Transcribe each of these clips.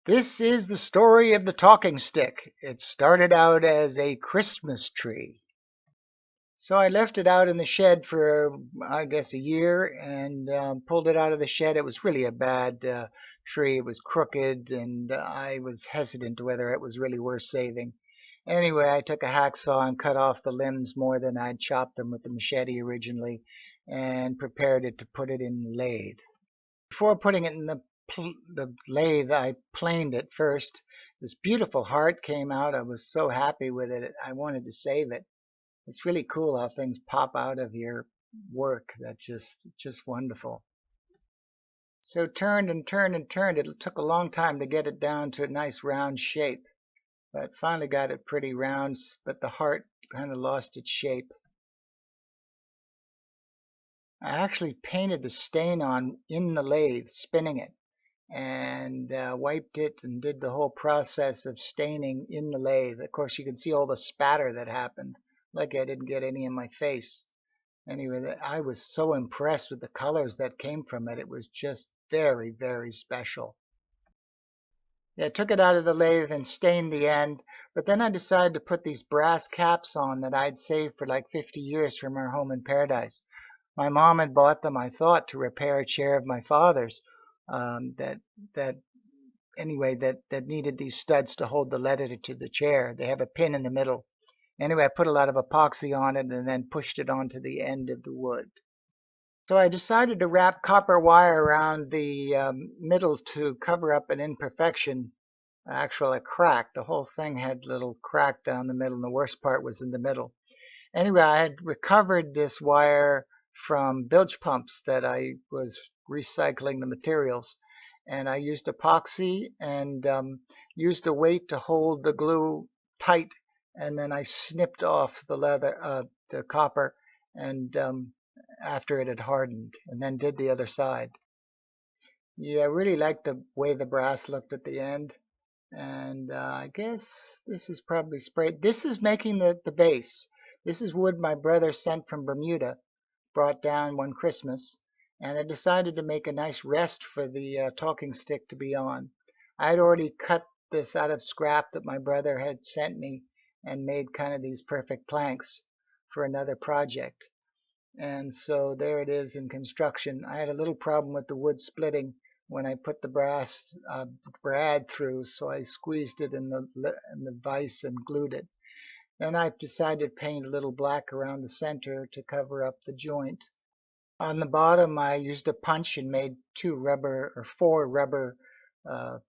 This is the story of the talking stick. It started out as a Christmas tree. So I left it out in the shed for, I guess, a year and pulled it out of the shed. It was really a bad tree. It was crooked, and I was hesitant whether it was really worth saving. Anyway, I took a hacksaw and cut off the limbs more than I'd chopped them with the machete originally and prepared it to put it in the lathe. Before putting it in the lathe, I planed it first. This beautiful heart came out. I was so happy with it. I wanted to save it. It's really cool how things pop out of your work. That's just wonderful. So turned and turned and turned. It took a long time to get it down to a nice round shape, but finally got it pretty round, but the heart kind of lost its shape. I actually painted the stain on in the lathe, spinning it, and wiped it and did the whole process of staining in the lathe. Of course, you can see all the spatter that happened. Lucky I didn't get any in my face. Anyway, I was so impressed with the colors that came from it. It was just very, very special. Yeah, I took it out of the lathe and stained the end, but then I decided to put these brass caps on that I'd saved for like 50 years from our home in Paradise. My mom had bought them, I thought, to repair a chair of my father's that that anyway that needed these studs to hold the leather to the chair. They have a pin in the middle. Anyway, I put a lot of epoxy on it and then pushed it onto the end of the wood. So I decided to wrap copper wire around the middle to cover up an imperfection, actually a crack. The whole thing had a little crack down the middle, and the worst part was in the middle. Anyway, I had recovered this wire from bilge pumps that I was recycling the materials. And I used epoxy and used a weight to hold the glue tight. And then I snipped off the the copper, and after it had hardened, and then did the other side. Yeah, I really liked the way the brass looked at the end. And I guess this is probably sprayed. This is making the base. This is wood my brother sent from Bermuda, brought down one Christmas, and I decided to make a nice rest for the talking stick to be on. I had already cut this out of scrap that my brother had sent me and made kind of these perfect planks for another project. And so there it is in construction. I had a little problem with the wood splitting when I put the brass brad through, so I squeezed it in the vise and glued it. Then I decided to paint a little black around the center to cover up the joint. On the bottom, I used a punch and made four rubber uh,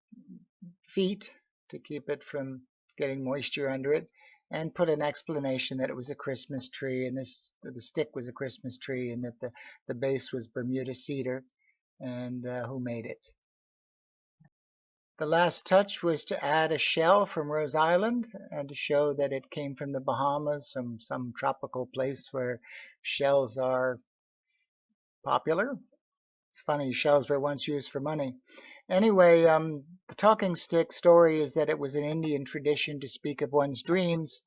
feet to keep it from getting moisture under it, and put an explanation that it was a Christmas tree, and the stick was a Christmas tree, and that the base was Bermuda cedar, and who made it. The last touch was to add a shell from Rose Island and to show that it came from the Bahamas, some tropical place where shells are popular. It's funny, shells were once used for money. Anyway, the talking stick story is that it was an Indian tradition to speak of one's dreams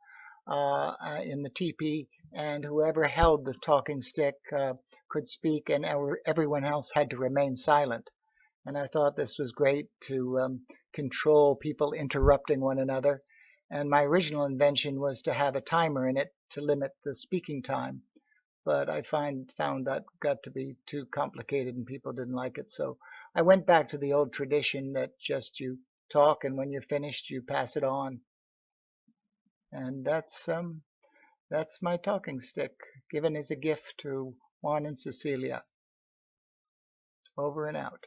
in the teepee, and whoever held the talking stick could speak, and everyone else had to remain silent. And I thought this was great to control people interrupting one another. And my original invention was to have a timer in it to limit the speaking time. But I found that got to be too complicated and people didn't like it. So I went back to the old tradition that just you talk, and when you're finished, you pass it on. And that's my talking stick, given as a gift to Juan and Cecilia. Over and out.